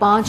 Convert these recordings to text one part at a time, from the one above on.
5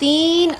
3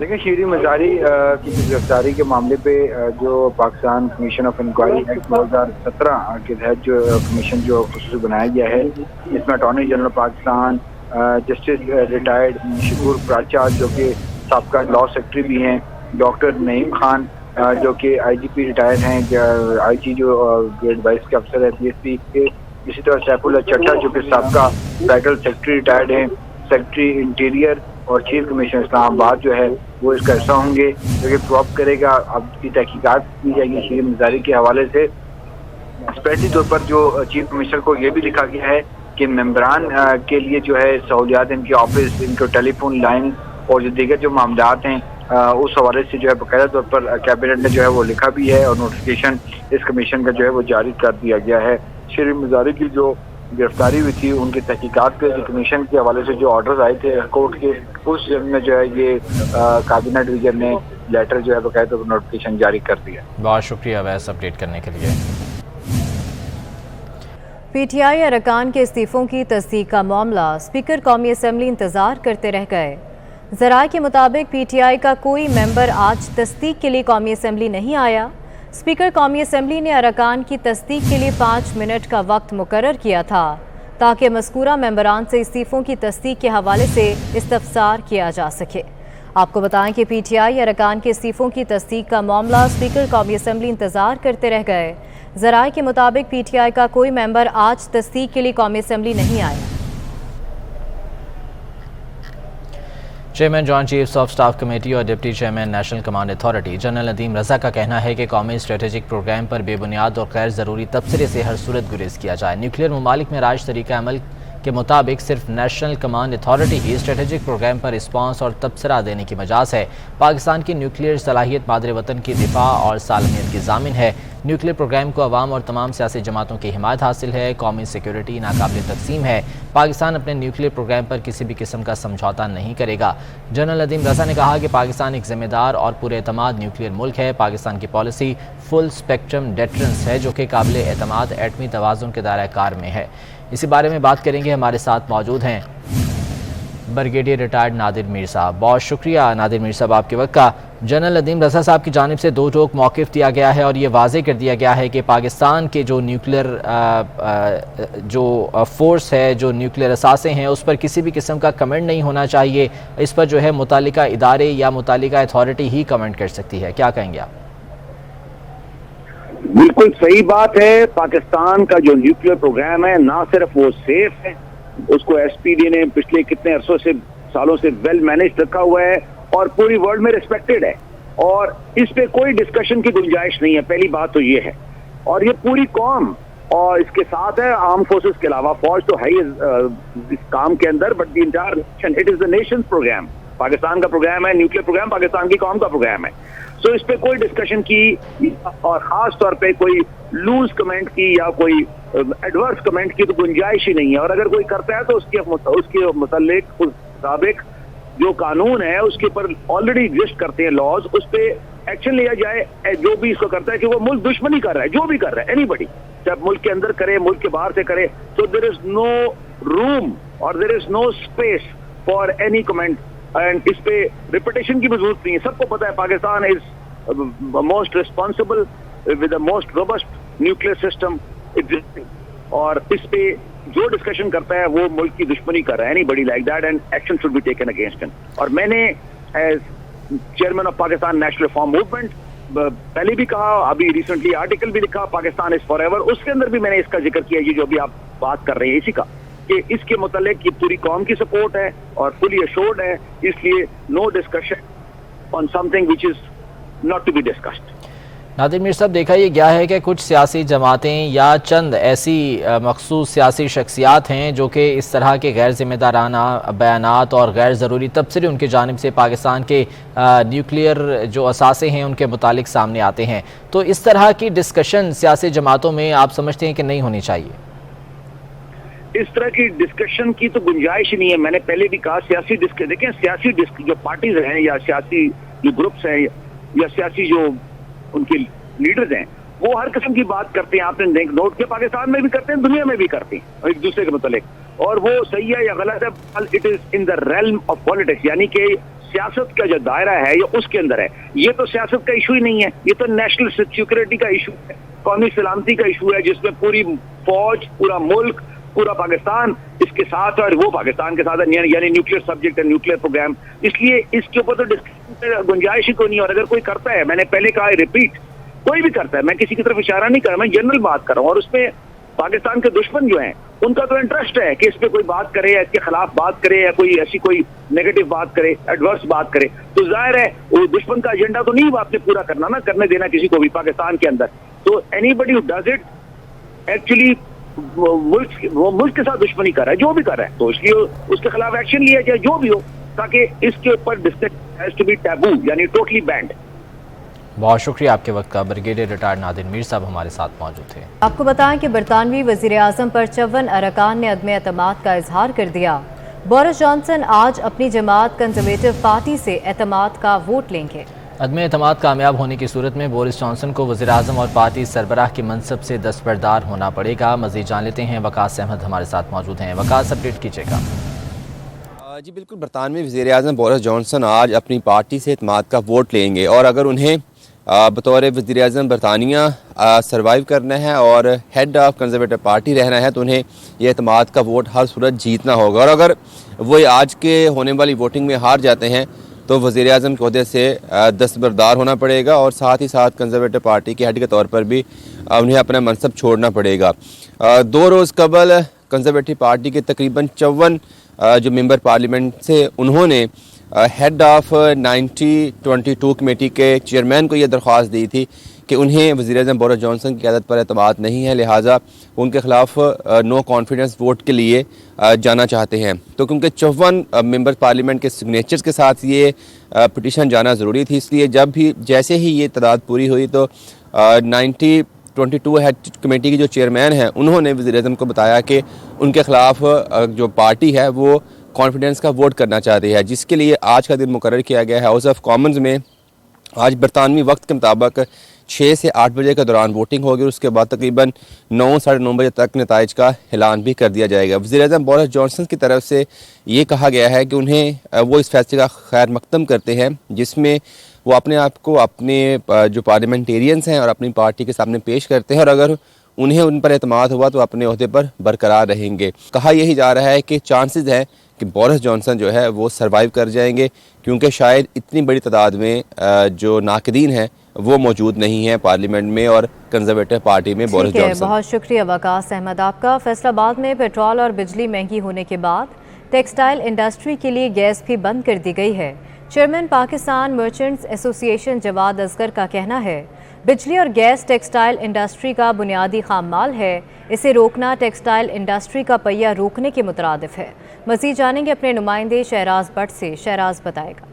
دیکھیں شیریں مزاری کی گرفتاری کے معاملے پہ جو Pakistan commission of inquiry act 2017 کے تحت جو کمیشن جو خصوصی بنایا گیا ہے، اس میں attorney general Pakistan justice retired Shakoor Paracha جو کہ سابقہ لاء سیکرٹری بھی ہیں، ڈاکٹر نعیم خان جو کہ آئی جی پی ریٹائر ہیں، آئی جی جو گریڈ 22 کے افسر ہے پی ایس پی کے، اسی طرح سیف اللہ چٹھا جو کہ سابقہ فیڈرل سیکرٹری ریٹائرڈ ہیں، سیکرٹری انٹیریئر اور چیف کمشنر اسلام آباد جو ہے وہ اس کا حصہ ہوں گے، جو کہ پروب کرے گا. اب کی تحقیقات کی جائے گی شیریں مزاری کے حوالے سے. اسپیشلی طور پر جو چیف کمشنر کو یہ بھی لکھا گیا ہے کہ ممبران کے لیے جو ہے سہولیات، ان کے آفس، ان کے ٹیلی فون لائن اور جو دیگر جو معاملات ہیں اس حوالے سے جو ہے باقاعدہ طور پر کیبنٹ نے جو ہے وہ لکھا بھی ہے اور نوٹیفیکیشن اس کمیشن کا جو ہے وہ جاری کر دیا گیا ہے. شیریں مزاری کی جو گرفتاری ہوئی تھی ان کی تحقیقات کے کمیشن کے حوالے سے جو آرڈرز آئے تھے کورٹ کے، اس میں جو ہے یہ کابینہ ڈویژن نے لیٹر جو ہے باقاعدہ نوٹیفیکیشن جاری کر دیا. بہت شکریہ ویس اپڈیٹ کرنے کے لیے. پی ٹی آئی ارکان کے استعفوں کی تصدیق کا معاملہ اسپیکر قومی اسمبلی انتظار کرتے رہ گئے. ذرائع کے مطابق پی ٹی آئی کا کوئی ممبر آج تصدیق کے لیے قومی اسمبلی نہیں آیا. اسپیکر قومی اسمبلی نے ارکان کی تصدیق کے لیے 5 منٹ کا وقت مقرر کیا تھا تاکہ مذکورہ ممبران سے استعفوں کی تصدیق کے حوالے سے استفسار کیا جا سکے. آپ کو بتائیں کہ پی ٹی آئی ارکان کے استعفوں کی تصدیق کا معاملہ اسپیکر قومی اسمبلی انتظار کرتے رہ گئے. ذرائع کے مطابق پی ٹی آئی کا کوئی ممبر آج تصدیق کے لیے قومی اسمبلی نہیں آیا. Chairman joint chiefs of staff committee اور deputy chairman national command authority general Nadeem Raza کا کہنا ہے کہ قومی اسٹریٹجک پروگرام پر بے بنیاد اور غیر ضروری تبصرے سے ہر صورت گریز کیا جائے. نیوکلیئر ممالک میں راج طریقہ عمل کے مطابق صرف نیشنل کمانڈ اتھارٹی ہی اسٹریٹجک پروگرام پر رسپانس اور تبصرہ دینے کی مجاز ہے. پاکستان کی نیوکلیئر صلاحیت مادر وطن کی دفاع اور سالمیت کی ضامن ہے. نیوکلیئر پروگرام کو عوام اور تمام سیاسی جماعتوں کی حمایت حاصل ہے. قومی سیکیورٹی ناقابل تقسیم ہے. پاکستان اپنے نیوکلیئر پروگرام پر کسی بھی قسم کا سمجھوتہ نہیں کرے گا. جنرل ندیم رضا نے کہا کہ پاکستان ایک ذمہ دار اور پورے اعتماد نیوکلیئر ملک ہے. پاکستان کی پالیسی فل اسپیکٹرم ڈیٹرنس ہے جو کہ قابل اعتماد ایٹمی توازن کے دائرہ کار میں ہے. اسی بارے میں بات کریں گے. ہمارے ساتھ موجود ہیں بریگیڈیئر ریٹائرڈ نادر میر صاحب. بہت شکریہ نادر میر صاحب آپ کے وقت کا. جنرل ندیم رضا صاحب کی جانب سے 2 ٹوک موقف دیا گیا ہے اور یہ واضح کر دیا گیا ہے کہ پاکستان کے جو نیوکلیئر جو فورس ہے، جو نیوکلیئر اثاثے ہیں، اس پر کسی بھی قسم کا کمنٹ نہیں ہونا چاہیے. اس پر جو ہے متعلقہ ادارے یا متعلقہ اتھارٹی ہی کمنٹ کر سکتی ہے. کیا کہیں گے آپ؟ بالکل صحیح بات ہے. پاکستان کا جو نیوکلیئر پروگرام ہے نہ صرف وہ سیف ہے، اس کو ایس پی ڈی نے پچھلے کتنے عرصوں سے سالوں سے ویل مینجڈ رکھا ہوا ہے اور پوری ورلڈ میں ریسپیکٹڈ ہے اور اس پہ کوئی ڈسکشن کی گنجائش نہیں ہے. پہلی بات تو یہ ہے. اور یہ پوری قوم اور اس کے ساتھ ہے آرم فورسز کے علاوہ فوج تو ہے اس کام کے اندر، but the entire nation, it is the nation's programme. Pakistan کا پروگرام ہے، نیوکلیئر پروگرام پاکستان کی قوم کا پروگرام ہے. سو اس پہ کوئی ڈسکشن کی اور خاص طور پہ کوئی لوز کمنٹ کی یا کوئی ایڈورس کمنٹ کی تو گنجائش ہی نہیں ہے. اور اگر کوئی کرتا ہے تو اس کے متعلق مطابق جو قانون ہے اس کے اوپر آلریڈی ایگزسٹ کرتے ہیں لاز، اس پہ ایکشن لیا جائے. جو بھی اس کو کرتا ہے کہ وہ ملک دشمنی کر رہا ہے، جو بھی کر رہا ہے، اینی بڈی، جب ملک کے اندر کرے ملک کے باہر سے کرے، تو دیر از نو روم اور there is no space for any comment. And اس پہ ریپیٹیشن کی بھی ضرورت نہیں ہے. سب کو پتا ہے Pakistan is most responsible with the most robust nuclear system existing. اور اس پہ جو ڈسکشن کرتا ہے وہ ملک کی دشمنی کر رہا ہے. Anybody like that and action should be taken against him. اور میں نے as chairman of Pakistan National Reform Movement پہلے بھی کہا، ابھی ریسنٹلی آرٹیکل بھی لکھا پاکستان از فار ایور، اس کے اندر بھی میں نے اس کا ذکر کیا یہ جو ابھی آپ بات کر رہے ہیں اسی کا، کہ اس کے متعلق یہ پوری قوم کی سپورٹ ہے اور فلی ایشورڈ ہے. اس لیے no discussion on something which is not to be discussed. Nadir Mir sahib, دیکھا یہ گیا ہے کہ کچھ سیاسی جماعتیں یا چند ایسی مخصوص سیاسی شخصیات ہیں جو کہ اس طرح کے غیر ذمہ دارانہ بیانات اور غیر ضروری تبصرے ان کی جانب سے پاکستان کے نیوکلیئر جو اثاثے ہیں ان کے متعلق سامنے آتے ہیں. تو اس طرح کی ڈسکشن سیاسی جماعتوں میں آپ سمجھتے ہیں کہ نہیں ہونی چاہیے؟ اس طرح کی ڈسکشن کی تو گنجائش نہیں ہے. میں نے پہلے بھی کہا دیکھیں سیاسی جو پارٹیز ہیں یا سیاسی جو گروپس ہیں یا سیاسی جو ان کے لیڈرز ہیں وہ ہر قسم کی بات کرتے ہیں. آپ نے نوٹ کیا پاکستان میں بھی کرتے ہیں، دنیا میں بھی کرتے ہیں ایک دوسرے کے متعلق. اور وہ صحیح ہے یا غلط ہے، it is in the realm of politics. یعنی کہ سیاست کا جو دائرہ ہے یہ اس کے اندر ہے. یہ تو سیاست کا ایشو ہی نہیں ہے, یہ تو نیشنل سیکورٹی کا ایشو ہے, قومی سلامتی کا ایشو ہے, جس میں پوری فوج, پورا ملک, پورا پاکستان اس کے ساتھ ہے, اور وہ پاکستان کے ساتھ ہے, یعنی نیوکلیر سبجیکٹ ہے, نیوکلیر پروگرام. اس لیے اس کے اوپر تو ڈسکشن گنجائش ہی کوئی نہیں. اور اگر کوئی کرتا ہے, میں نے پہلے کہا, ریپیٹ, کوئی بھی کرتا ہے, میں کسی کی طرف اشارہ نہیں کر رہا, میں جنرل بات کر رہا ہوں, اور اس میں پاکستان کے دشمن جو ہیں ان کا تو انٹرسٹ ہے کہ اس پہ کوئی بات کرے, یا اس کے خلاف بات کرے, یا کوئی ایسی کوئی نیگیٹو بات کرے, ایڈورس بات کرے. تو ظاہر ہے وہ دشمن کا ایجنڈا تو نہیں آپ نے پورا کرنا نا, کرنے دینا کسی کو بھی پاکستان کے اندر. تو anybody who does it actually وہ ملک کے ساتھ دشمنی کر رہا ہے, جو بھی کر رہا ہے, تو اس لیے اس کے خلاف ایکشن لیا جائے جو بھی ہو, تاکہ اس کے اوپر discussion has to be taboo, یعنی ٹوٹلی بینڈ. بہت شکریہ آپ کے وقت کا. بریگیڈیئر ریٹائرڈ نادر میر صاحب ہمارے ساتھ موجود تھے. آپ کو بتائیں کہ برطانوی وزیر اعظم پر 54 ارکان نے عدم اعتماد کا اظہار کر دیا. بورس جانسن آج اپنی جماعت کنزرویٹو پارٹی سے اعتماد کا ووٹ لیں گے. عدم اعتماد کامیاب ہونے کی صورت میں بورس جانسن کو وزیر اعظم اور پارٹی سربراہ کے منصب سے دستبردار ہونا پڑے گا. مزید جان لیتے ہیں, وقاص احمد ہمارے ساتھ موجود ہیں. وقاص, اپڈیٹ کیجیے گا. جی بالکل, برطانوی وزیر اعظم بورس جانسن آج اپنی پارٹی سے اعتماد کا ووٹ لیں گے, اور اگر انہیں بطور وزیر اعظم برطانیہ سروائیو کرنا ہے اور ہیڈ آف کنزرویٹو پارٹی رہنا ہے, تو انہیں یہ اعتماد کا ووٹ ہر صورت جیتنا ہوگا. اور اگر وہ آج کے ہونے والی ووٹنگ میں ہار جاتے ہیں تو وزیر اعظم کے عہدے سے دستبردار ہونا پڑے گا, اور ساتھ ہی ساتھ کنزرویٹو پارٹی کے ہیڈ کے طور پر بھی انہیں اپنا منصب چھوڑنا پڑے گا. 2 روز قبل کنزرویٹو پارٹی کے تقریباً 54 جو ممبر پارلیمنٹ سے, انہوں نے ہیڈ آف 1922 کمیٹی کے چیئرمین کو یہ درخواست دی تھی کہ انہیں وزیر اعظم بورس جانسن کی قیادت پر اعتماد نہیں ہے, لہٰذا ان کے خلاف نو کانفیڈنس ووٹ کے لیے جانا چاہتے ہیں. تو کیونکہ 54 ممبر پارلیمنٹ کے سگنیچرز کے ساتھ یہ پٹیشن جانا ضروری تھی, اس لیے جیسے ہی یہ تعداد پوری ہوئی تو 1922 ہیڈ کمیٹی کی جو چیئرمین ہیں, انہوں نے وزیر اعظم کو بتایا کہ ان کے خلاف جو پارٹی ہے وہ کانفیڈنس کا ووٹ کرنا چاہتی ہے, جس کے لیے آج کا دن مقرر کیا گیا ہے. ہاؤس آف کامنز میں آج برطانوی وقت کے مطابق 6 سے 8 بجے کے دوران ووٹنگ ہوگی, اور اس کے بعد تقریباً 9 ساڑھے 9 بجے تک نتائج کا اعلان بھی کر دیا جائے گا. وزیر اعظم بورس جانسن کی طرف سے یہ کہا گیا ہے کہ انہیں وہ اس فیصلے کا خیر مقدم کرتے ہیں جس میں وہ اپنے آپ کو اپنے جو پارلیمنٹیرینز ہیں اور اپنی پارٹی کے سامنے پیش کرتے ہیں, اور اگر انہیں ان پر اعتماد ہوا تو اپنے عہدے پر برقرار رہیں گے. کہا یہی جا رہا ہے کہ چانسز ہیں کہ بورس جانسن جو ہے وہ سروائیو کر جائیں گے, کیونکہ شاید اتنی بڑی تعداد میں جو ناقدین ہیں وہ موجود نہیں ہیں پارلیمنٹ میں اور کنزرویٹو پارٹی میں بورس جانسن. بہت شکریہ وقاص احمد آپ کا. فیصل آباد میں پیٹرول اور بجلی مہنگی ہونے کے بعد ٹیکسٹائل انڈسٹری کے لیے گیس بھی بند کر دی گئی ہے. چیئرمین پاکستان مرچنٹس ایسوسی ایشن جواد اصغر کا کہنا ہے بجلی اور گیس ٹیکسٹائل انڈسٹری کا بنیادی خام مال ہے, اسے روکنا ٹیکسٹائل انڈسٹری کا پہیہ روکنے کے مترادف ہے. مزید جانیں گے اپنے نمائندے شہراز بٹ سے. شہراز بتائے گا.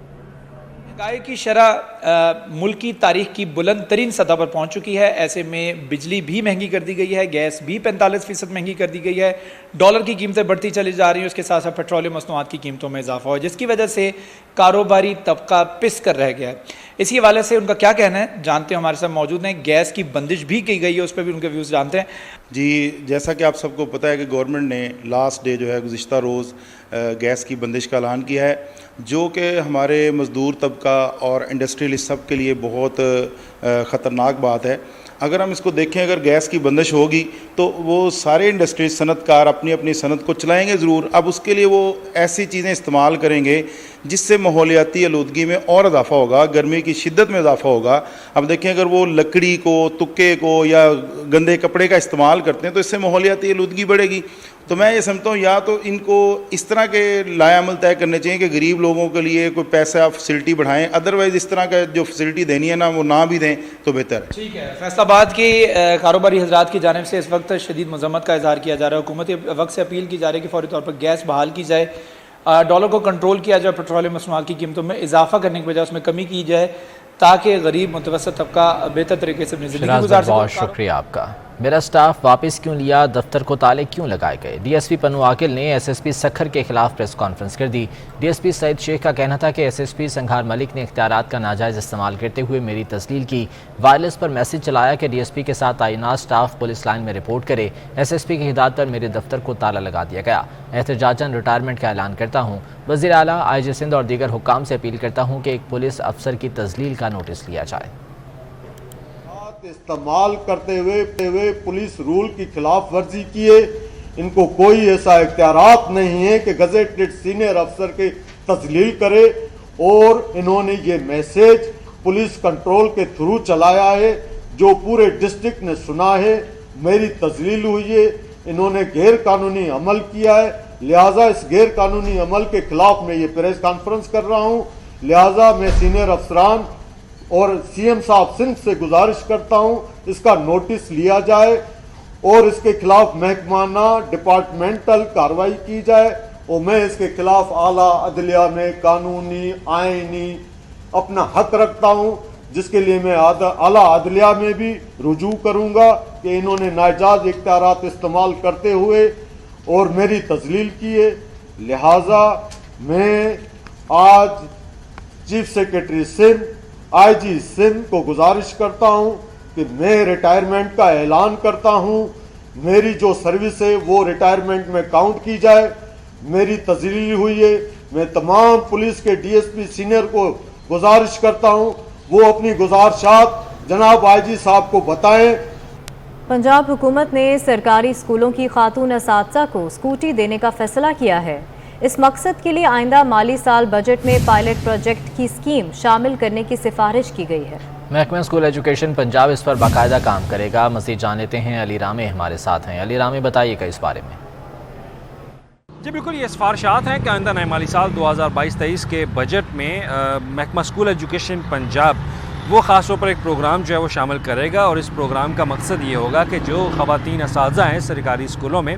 مہنگائی کی شرح ملک کی تاریخ کی بلند ترین سطح پر پہنچ چکی ہے. ایسے میں بجلی بھی مہنگی کر دی گئی ہے, گیس بھی 45% مہنگی کر دی گئی ہے, ڈالر کی قیمتیں بڑھتی چلی جا رہی ہیں, اس کے ساتھ ساتھ پیٹرولیم مصنوعات کی قیمتوں میں اضافہ ہوا, جس کی وجہ سے کاروباری طبقہ پس کر رہ گیا ہے. اسی حوالے سے ان کا کیا کہنا ہے جانتے ہیں, ہمارے ساتھ موجود ہیں. گیس کی بندش بھی کی گئی ہے, اس پہ بھی ان کے ویوز جانتے ہیں. جی, جیسا کہ آپ سب کو پتہ ہے کہ گورنمنٹ نے لاسٹ ڈے جو ہے گزشتہ روز گیس کی بندش کا اعلان کیا ہے, جو کہ ہمارے مزدور طبقہ اور انڈسٹریلسٹ سب کے لیے بہت خطرناک بات ہے. اگر ہم اس کو دیکھیں, اگر گیس کی بندش ہوگی تو وہ سارے انڈسٹری صنعت کار اپنی اپنی صنعت کو چلائیں گے ضرور. اب اس کے لیے وہ ایسی چیزیں استعمال کریں گے جس سے ماحولیاتی آلودگی میں اور اضافہ ہوگا, گرمی کی شدت میں اضافہ ہوگا. اب دیکھیں, اگر وہ لکڑی کو, تکے کو یا گندے کپڑے کا استعمال کرتے ہیں تو اس سے ماحولیاتی آلودگی بڑھے گی. تو میں یہ سمجھتا ہوں یا تو ان کو اس طرح کے لائے عمل طے کرنے چاہیے کہ غریب لوگوں کے لیے کوئی پیسہ فیسلٹی بڑھائیں, ادروائز اس طرح کا جو فیسلٹی دینی ہے نا وہ نہ بھی دیں تو بہتر ہے. ٹھیک ہے. فیصل آباد کے کاروباری حضرات کی جانب سے اس وقت شدید مذمت کا اظہار کیا جا رہا ہے. حکومت وقت سے اپیل کی جا رہی ہے کہ فوری طور پر گیس بحال کی جائے, ڈالر کو کنٹرول کیا جائے, پیٹرولیم مصنوعات کی قیمتوں میں اضافہ کرنے کے بجائے اس میں کمی کی جائے, تاکہ غریب متوسط طبقہ بہتر طریقے سے اپنی زندگی گزار سکے. بہت شکریہ آپ کا. میرا سٹاف واپس کیوں لیا، دفتر کو تالے کیوں لگائے گئے؟ D S P Pano Aqil نے ایس ایس پی سکھر کے خلاف پریس کانفرنس کر دی۔ ڈی ایس پی سعید شیخ کا کہنا تھا کہ ایس ایس پی سنگھار ملک نے اختیارات کا ناجائز استعمال کرتے ہوئے میری تذلیل کی، وائرلیس پر میسج چلایا کہ ڈی ایس پی کے ساتھ تعینات سٹاف پولیس لائن میں رپورٹ کرے۔ ایس ایس پی کی ہدایت پر میرے دفتر کو تالا لگا دیا گیا۔ احتجاجاً ریٹائرمنٹ کا اعلان کرتا ہوں۔ وزیر اعلیٰ، آئی جی سندھ اور دیگر حکام سے اپیل کرتا ہوں کہ ایک پولیس افسر کی تذلیل کا نوٹس لیا جائے۔ استعمال کرتے ہوئے پولیس رول کی خلاف ورزی کیے، ان کو کوئی ایسا اختیارات نہیں ہے کہ گزیٹڈ سینئر افسر کے تذلیل کرے، اور انہوں نے یہ میسیج پولیس کنٹرول کے تھرو چلایا ہے جو پورے ڈسٹرکٹ نے سنا ہے۔ میری تذلیل ہوئی ہے، انہوں نے غیر قانونی عمل کیا ہے، لہٰذا اس غیر قانونی عمل کے خلاف میں یہ پریس کانفرنس کر رہا ہوں۔ لہٰذا میں سینئر افسران اور سی ایم صاحب سندھ سے گزارش کرتا ہوں اس کا نوٹس لیا جائے اور اس کے خلاف محکمانہ ڈپارٹمنٹل کارروائی کی جائے، اور میں اس کے خلاف اعلیٰ عدلیہ میں قانونی آئینی اپنا حق رکھتا ہوں، جس کے لیے میں اعلیٰ عدلیہ میں بھی رجوع کروں گا کہ انہوں نے ناجائز اختیارات استعمال کرتے ہوئے اور میری تذلیل کی ہے۔ لہٰذا میں آج چیف سیکرٹری سندھ، آئی جی سندھ کو گزارش کرتا ہوں کہ میں ریٹائرمنٹ کا اعلان کرتا ہوں، میری جو سروس ہے وہ ریٹائرمنٹ میں کاؤنٹ کی جائے۔ میری تذلیل ہوئی ہے، میں تمام پولیس کے ڈی ایس پی سینئر کو گزارش کرتا ہوں وہ اپنی گزارشات جناب آئی جی صاحب کو بتائیں۔ پنجاب حکومت نے سرکاری اسکولوں کی خاتون اساتذہ کو اسکوٹی دینے کا فیصلہ کیا ہے۔ اس مقصد کے لیے آئندہ مالی سال بجٹ میں پائلٹ پروجیکٹ کی اسکیم شامل کرنے کی سفارش کی گئی ہے۔ محکمہ اسکول ایجوکیشن پنجاب اس پر باقاعدہ کام کرے گا۔ مزید جان لیتے ہیں، علی رامے ہمارے ساتھ ہیں۔ علی رامے، بتائیے گا اس بارے میں۔ جی بالکل، یہ سفارشات ہیں کہ آئندہ نئے مالی سال 2022-23 کے بجٹ میں محکمہ اسکول ایجوکیشن پنجاب وہ خاص طور پر ایک پروگرام جو ہے وہ شامل کرے گا، اور اس پروگرام کا مقصد یہ ہوگا کہ جو خواتین اساتذہ ہیں سرکاری اسکولوں میں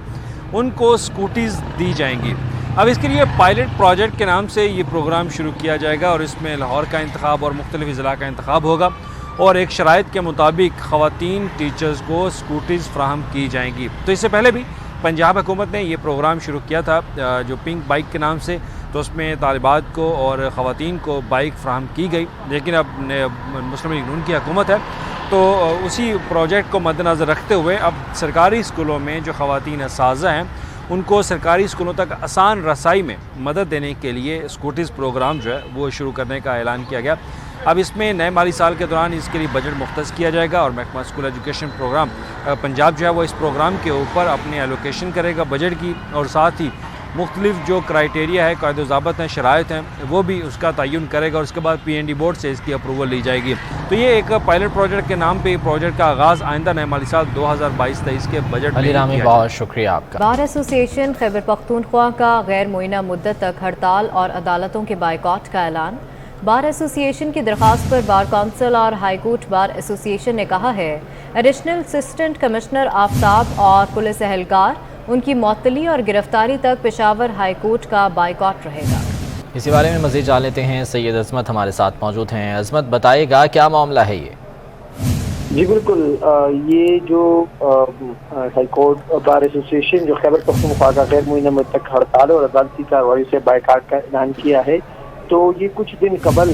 ان کو اسکوٹیز دی جائیں گی۔ اب اس کے لیے پائلٹ پروجیکٹ کے نام سے یہ پروگرام شروع کیا جائے گا، اور اس میں لاہور کا انتخاب اور مختلف اضلاع کا انتخاب ہوگا، اور ایک شرائط کے مطابق خواتین ٹیچرز کو اسکوٹیز فراہم کی جائیں گی۔ تو اس سے پہلے بھی پنجاب حکومت نے یہ پروگرام شروع کیا تھا جو پنک بائک کے نام سے، تو اس میں طالبات کو اور خواتین کو بائک فراہم کی گئی، لیکن اب مسلم لیگ نون کی حکومت ہے تو اسی پروجیکٹ کو مد نظر رکھتے ہوئے اب سرکاری اسکولوں میں جو خواتین اساتذہ ہیں ان کو سرکاری اسکولوں تک آسان رسائی میں مدد دینے کے لیے اسکوٹیز پروگرام جو ہے وہ شروع کرنے کا اعلان کیا گیا۔ اب اس میں نئے مالی سال کے دوران اس کے لیے بجٹ مختص کیا جائے گا، اور محکمہ اسکول ایجوکیشن پروگرام پنجاب جو ہے وہ اس پروگرام کے اوپر اپنی ایلوکیشن کرے گا بجٹ کی، اور ساتھ ہی مختلف جو کرائیٹیریا ہے، قاعدے و ضابط ہیں، شرائط ہیں، وہ بھی اس کا تعین کرے گا، اور اس کے بعد پی این ڈی بورڈ سے اس کی اپروول لی جائے گی۔ تو یہ ایک پائلٹ پروجیکٹ کے نام پہ پروجیکٹ کا آغاز آئندہ نئے مالی سال 2022-23 کے بجٹ میں علی رامے، بہت شکریہ آپ کا۔ بار ایسوسی ایشن خیبر پختونخوا کا غیر معینہ مدت تک ہڑتال اور عدالتوں کے بائیکاٹ کا اعلان۔ بار ایسوسی ایشن کی درخواست پر بار کونسل اور ہائی کورٹ بار ایسوسی ایشن نے کہا ہے ایڈیشنل اسسٹنٹ کمشنر آفتاب اور پولیس اہلکار ان کی معطلی اور گرفتاری تک پشاور ہائی کورٹ کا بائیکاٹ رہے گا۔ اسی بارے میں مزید جان لیتے ہیں، سید عظمت ہمارے ساتھ موجود ہیں۔ عظمت، بتائیے گا کیا معاملہ ہے یہ؟ جی بالکل، یہ جو ہائی کورٹ بار ایسوسی ایشن جو خیبر پختونخوا کا غیر معینہ مدت تک ہڑتال اور عدالتی کارروائی سے بائیکاٹ کا اعلان کیا ہے، تو یہ کچھ دن قبل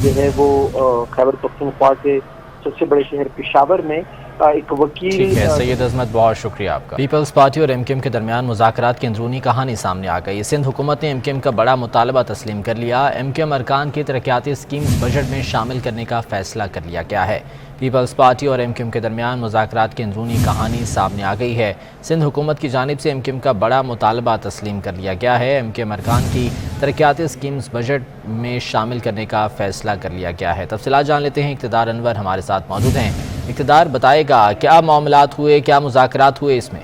جو ہے وہ خیبر پختونخوا کے سب سے بڑے شہر پشاور میں ایک وکیل۔ ٹھیک ہے سید عظمت، بہت شکریہ آپ کا۔ پیپلز پارٹی اور ایم کیو ایم کے درمیان مذاکرات کی اندرونی کہانی سامنے آ گئی۔ سندھ حکومت نے ایم کیو ایم کا بڑا مطالبہ تسلیم کر لیا۔ ایم کیو ایم ارکان کی ترقیاتی اسکیمز بجٹ میں شامل کرنے کا فیصلہ کر لیا گیا ہے۔ پیپلز پارٹی اور ایم کیو ایم کے درمیان مذاکرات کی اندرونی کہانی سامنے آ گئی ہے۔ سندھ حکومت کی جانب سے ایم کیو ایم کا بڑا مطالبہ تسلیم کر لیا گیا ہے۔ ایم کیو ایم ارکان کی ترقیاتی اسکیمز بجٹ میں شامل کرنے کا فیصلہ کر لیا گیا ہے۔ تفصیلات جان لیتے ہیں، اقتدار انور ہمارے ساتھ موجود ہیں۔ اقتدار، بتائے گا کیا معاملات ہوئے، کیا مذاکرات ہوئے اس میں؟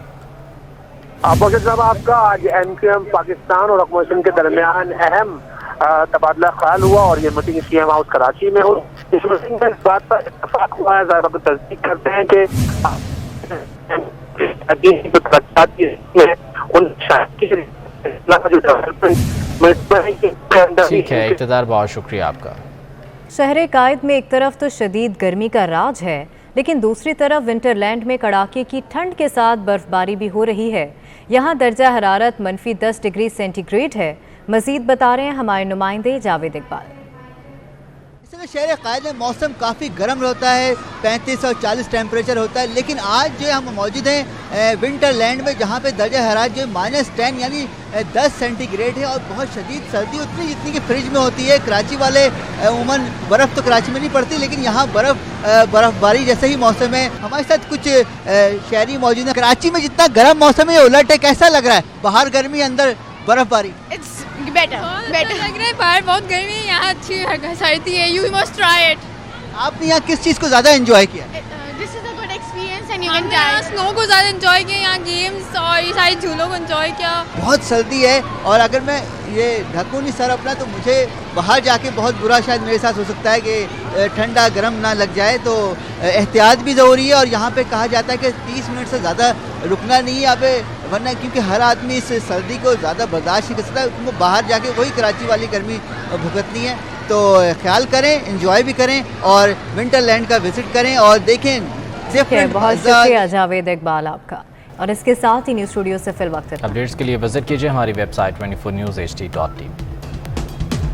بوجھل صاحب، آپ کا آج ایم کیو ایم پاکستان اور حکومت ہند کے درمیان اہم تبادلہ خیال ہوا، اور یہ میٹنگ سی ایم ہاؤس کراچی میں ہوئی۔ اس میٹنگ میں اس بات پر اتفاق ہوا ہے، ظاہر تصدیق کرتے ہیں کہ ٹھیک ہے اقتدار، بہت شکریہ آپ کا۔ شہر قائد میں ایک طرف تو شدید گرمی کا راج ہے، لیکن دوسری طرف ونٹرلینڈ میں کڑاکے کی ٹھنڈ کے ساتھ برف باری بھی ہو رہی ہے۔ یہاں درجہ حرارت -10 ڈگری سینٹی گریڈ ہے۔ مزید بتا رہے ہیں ہمارے نمائندے جاوید اقبال۔ شہر قائد میں موسم کافی گرم ہوتا ہے، 35 اور 40 ٹیمپریچر ہوتا ہے، لیکن آج جو ہم موجود ہیں ونٹر لینڈ میں، جہاں پہ درجہ حرارت جو -10 یعنی 10 سینٹی گریڈ ہے اور بہت شدید سردی اتنی جتنی کہ فریج میں ہوتی ہے۔ کراچی والے عموماً برف تو کراچی میں نہیں پڑتی، لیکن یہاں برف باری جیسے ہی موسم ہے۔ ہمارے ساتھ کچھ شہری موجود ہیں۔ کراچی میں جتنا گرم موسم ہے الٹ ہے، کیسا لگ رہا ہے؟ باہر گرمی اندر برف باری؟ بیٹر لگ رہا ہے، باہر بہت گرمی ہے، یہاں اچھی سردی ہے۔ You must try it. آپ نے یہاں کس چیز کو زیادہ انجوائے کیا؟ This is a good experience and you can try. Snow کو زیادہ انجوائے کیا، یہاں گیمز اور یہ ساری جھولوں کو انجوائے کیا۔ بہت سردی ہے اور اگر میں یہ ڈھکوں نہیں سر اپنا تو مجھے باہر جا کے بہت برا شاید میرے ساتھ ہو سکتا ہے کہ ٹھنڈا گرم نہ لگ جائے، تو احتیاط بھی ضروری ہے۔ اور یہاں پہ کہا جاتا ہے کہ 30 منٹ سے زیادہ رکنا نہیں ہے یہاں پہ، ورنہ کیونکہ ہر آدمی اس سردی کو زیادہ برداشت نہیں کر سکتا، ان کو باہر جا کے وہی کراچی والی گرمی بھگتنی ہے۔ تو خیال کریں، انجوائے بھی کریں اور ونٹر لینڈ کا وزٹ کریں اور دیکھیں۔ بہت شکریہ جاوید اقبال آپ کا۔ اور اس کے ساتھ ہی نیوز اسٹوڈیو سے فی الوقت اپڈیٹس کے لیے وزٹ کیجیے ہماری ویب سائٹ 24newshd.tv۔